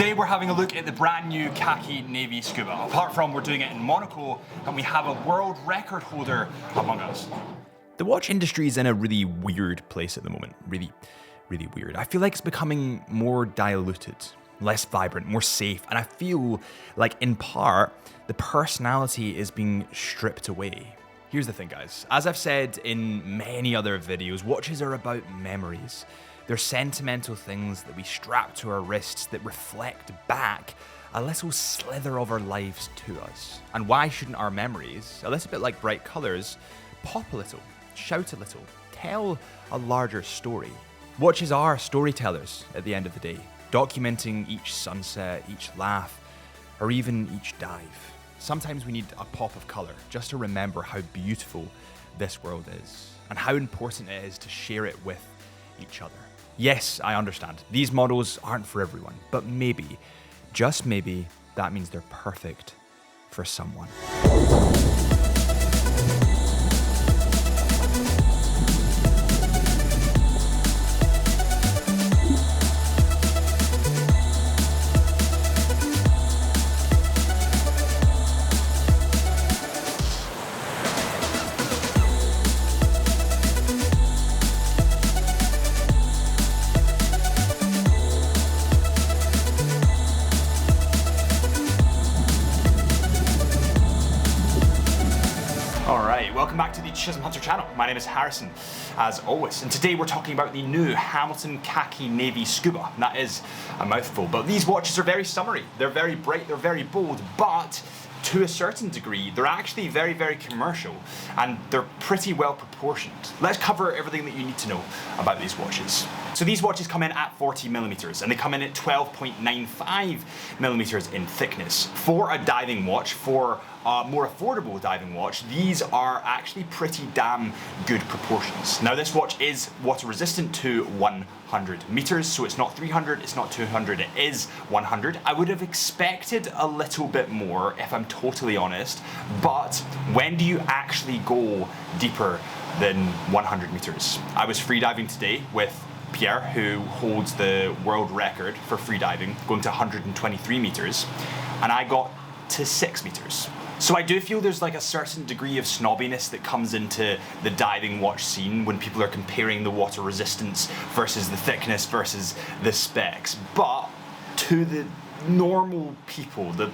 Today we're having a look at the brand new Khaki Navy Scuba. Apart from we're doing it in Monaco, and we have a world record holder among us. The watch industry is in a really weird place at the moment. Really weird. I feel like it's becoming more diluted, less vibrant, more safe, and I feel like in part, the personality is being stripped away. Here's the thing, guys. As I've said in many other videos, watches are about memories. They're sentimental things that we strap to our wrists that reflect back a little slither of our lives to us. And why shouldn't our memories, a little bit like bright colours, pop a little, shout a little, tell a larger story? Watches are storytellers at the end of the day, documenting each sunset, each laugh, or even each dive. Sometimes we need a pop of colour just to remember how beautiful this world is and how important it is to share it with each other. Yes, I understand. These models aren't for everyone, but maybe, just maybe, that means they're perfect for someone. Welcome back to the Chisholm Hunter channel. My name is Harrison, as always, and today we're talking about the new Hamilton Khaki Navy Scuba. And that is a mouthful, but these watches are very summery. They're very bright, they're very bold, but to a certain degree, they're actually very commercial, and they're pretty well proportioned. Let's cover everything that you need to know about these watches. So these watches come in at 40mm, and they come in at 12.95mm in thickness. For a diving watch, for a more affordable diving watch, these are actually pretty damn good proportions. Now this watch is water resistant to 100 meters, so it's not 300, it's not 200, it is 100. I would have expected a little bit more, if I'm totally honest, but when do you actually go deeper than 100 meters? I was freediving today with Pierre, who holds the world record for freediving, going to 123 meters, and I got to 6 meters. So I do feel there's like a certain degree of snobbiness that comes into the diving watch scene when people are comparing the water resistance versus the thickness versus the specs. But to the normal people, the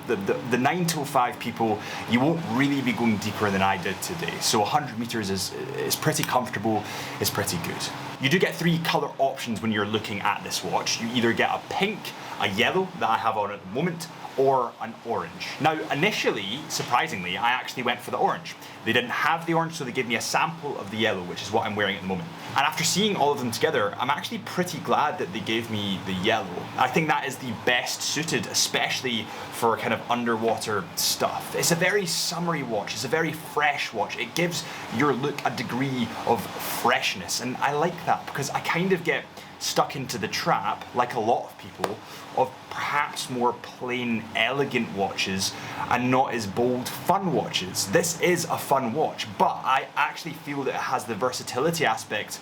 9 to 5 people, you won't really be going deeper than I did today. So 100 meters is pretty comfortable, is pretty good. You do get 3 color options when you're looking at this watch. You either get a pink, a yellow that I have on at the moment, or an orange. Now initially, surprisingly, I actually went for the orange. They didn't have the orange, so they gave me a sample of the yellow, which is what I'm wearing at the moment. And after seeing all of them together, I'm actually pretty glad that they gave me the yellow. I think that is the best suited, especially for kind of underwater stuff. It's a very summery watch, it's a very fresh watch. It gives your look a degree of freshness, and I like that because I kind of get stuck into the trap, like a lot of people, of perhaps more plain, elegant watches and not as bold, fun watches. This is a fun watch, but I actually feel that it has the versatility aspect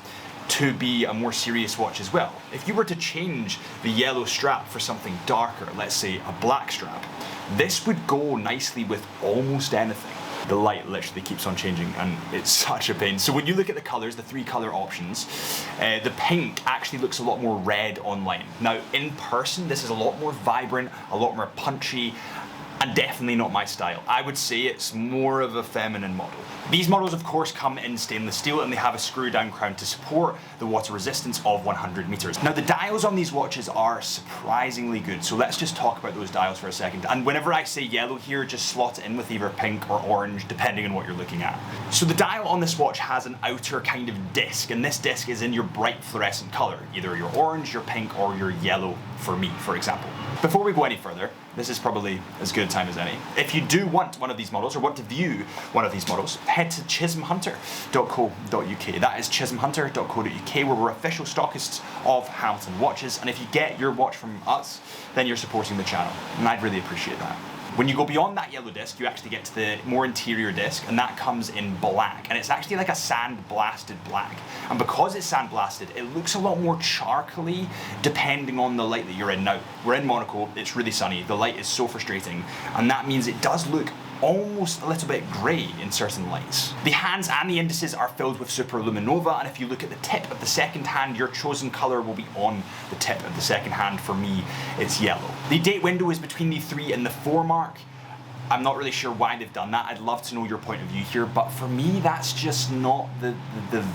to be a more serious watch as well. If you were to change the yellow strap for something darker, let's say a black strap, this would go nicely with almost anything. The light literally keeps on changing and it's such a pain. So when you look at the colors, the 3 color options, the pink actually looks a lot more red online. Now in person, this is a lot more vibrant, a lot more punchy, and definitely not my style. I would say it's more of a feminine model. These models of course come in stainless steel and they have a screw down crown to support the water resistance of 100 meters. Now the dials on these watches are surprisingly good, so let's just talk about those dials for a second. And whenever I say yellow here, just slot it in with either pink or orange, depending on what you're looking at. So the dial on this watch has an outer kind of disc, and this disc is in your bright fluorescent color, either your orange, your pink, or your yellow for me, for example. Before we go any further, this is probably as good a time as any. If you do want one of these models or want to view one of these models, head to chisholmhunter.co.uk. That is chisholmhunter.co.uk, where we're official stockists of Hamilton watches. And if you get your watch from us, then you're supporting the channel, and I'd really appreciate that. When you go beyond that yellow disc, you actually get to the more interior disc, and that comes in black, and it's actually like a sand-blasted black. And because it's sand-blasted, it looks a lot more charcoaly depending on the light that you're in. Now, we're in Monaco, it's really sunny, the light is so frustrating, and that means it does look almost a little bit grey in certain lights. The hands and the indices are filled with superluminova, and if you look at the tip of the second hand, your chosen colour will be on the tip of the second hand. For me, it's yellow. The date window is between the 3 and the 4 mark. I'm not really sure why they've done that. I'd love to know your point of view here, but for me, that's just not the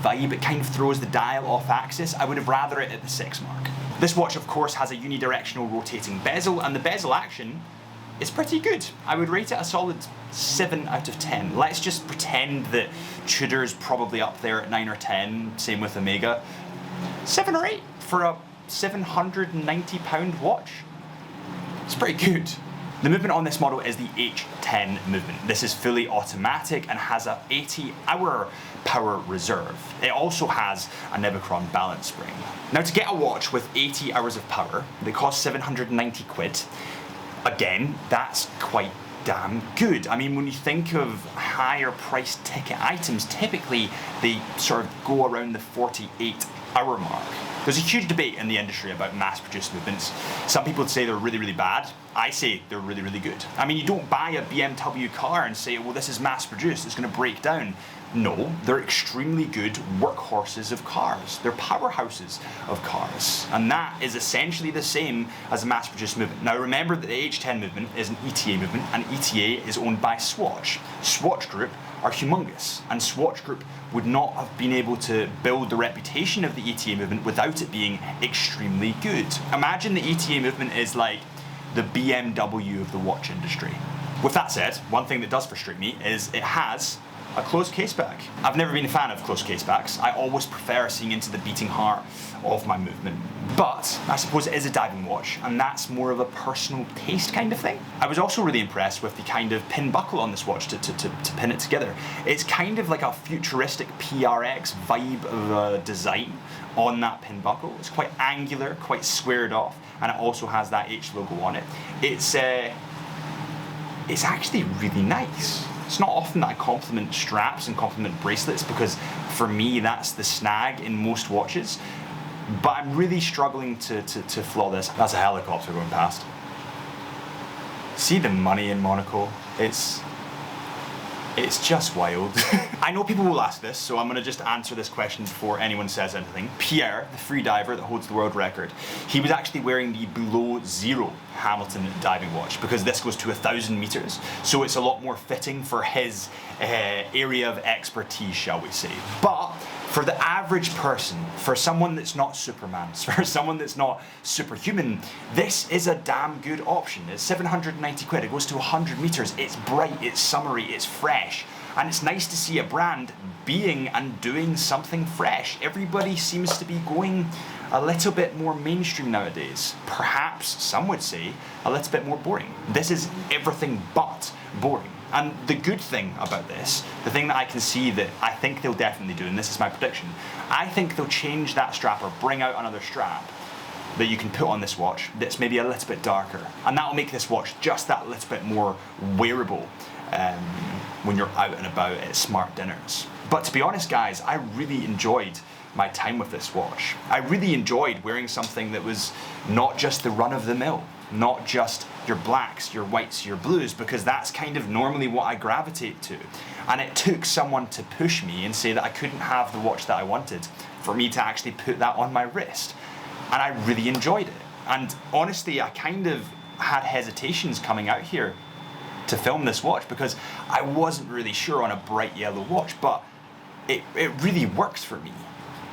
vibe. It kind of throws the dial off axis. I would have rather it at the 6 mark. This watch, of course, has a unidirectional rotating bezel, and the bezel action is pretty good. I would rate it a solid 7 out of 10. Let's just pretend that Tudor's probably up there at 9 or 10, same with Omega. 7 or 8 for a £790 watch. It's pretty good. The movement on this model is the H10 movement. This is fully automatic and has a 80-hour power reserve. It also has a Nebicron balance spring. Now, to get a watch with 80 hours of power that costs 790 quid, again, that's quite damn good. I mean, when you think of higher price ticket items, typically they sort of go around the 48-hour mark. There's a huge debate in the industry about mass-produced movements. Some people say they're really, really bad. I say they're really, really good. I mean, you don't buy a BMW car and say, well, this is mass-produced, it's going to break down. No, they're extremely good workhorses of cars. They're powerhouses of cars. And that is essentially the same as a mass-produced movement. Now remember that the H10 movement is an ETA movement, and ETA is owned by Swatch. Swatch Group are humongous, and Swatch Group would not have been able to build the reputation of the ETA movement without it being extremely good. Imagine the ETA movement is like the BMW of the watch industry. With that said, one thing that does frustrate me is it has a closed case back. I've never been a fan of closed case backs. I always prefer seeing into the beating heart of my movement. But I suppose it is a diving watch, and that's more of a personal taste kind of thing. I was also really impressed with the kind of pin buckle on this watch to pin it together. It's kind of like a futuristic PRX vibe of a design on that pin buckle. It's quite angular, quite squared off, and it also has that H logo on it. It's actually really nice. It's not often that I compliment straps and compliment bracelets, because for me that's the snag in most watches, but I'm really struggling to flaw this. That's a helicopter going past. See the money in Monaco? It's just wild. I know people will ask this, so I'm gonna just answer this question before anyone says anything. Pierre, the free diver that holds the world record, he was actually wearing the below zero Hamilton diving watch, because this goes to 1,000 meters, so it's a lot more fitting for his area of expertise, shall we say. But for the average person, for someone that's not Superman, for someone that's not superhuman, this is a damn good option. It's 790 quid, it goes to 100 meters, it's bright, it's summery, it's fresh. And it's nice to see a brand being and doing something fresh. Everybody seems to be going a little bit more mainstream nowadays. Perhaps, some would say, a little bit more boring. This is everything but boring. And the good thing about this, the thing that I can see that I think they'll definitely do, and this is my prediction, I think they'll change that strap or bring out another strap that you can put on this watch that's maybe a little bit darker. And that'll make this watch just that little bit more wearable when you're out and about at smart dinners. But to be honest, guys, I really enjoyed my time with this watch. I really enjoyed wearing something that was not just the run-of-the-mill, not just your blacks, your whites, your blues, because that's kind of normally what I gravitate to. And it took someone to push me and say that I couldn't have the watch that I wanted for me to actually put that on my wrist. And I really enjoyed it. And honestly, I kind of had hesitations coming out here to film this watch because I wasn't really sure on a bright yellow watch, but it really works for me.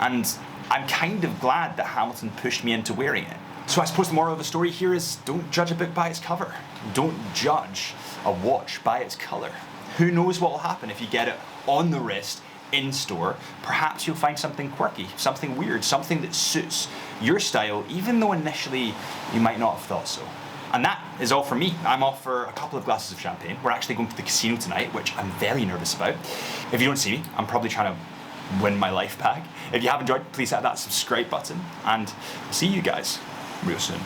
And I'm kind of glad that Hamilton pushed me into wearing it. So I suppose the moral of the story here is don't judge a book by its cover. Don't judge a watch by its colour. Who knows what will happen if you get it on the wrist in store. Perhaps you'll find something quirky, something weird, something that suits your style, even though initially you might not have thought so. And that is all from me. I'm off for a couple of glasses of champagne. We're actually going to the casino tonight, which I'm very nervous about. If you don't see me, I'm probably trying to win my life back. If you have enjoyed, please hit that subscribe button, and see you guys real soon.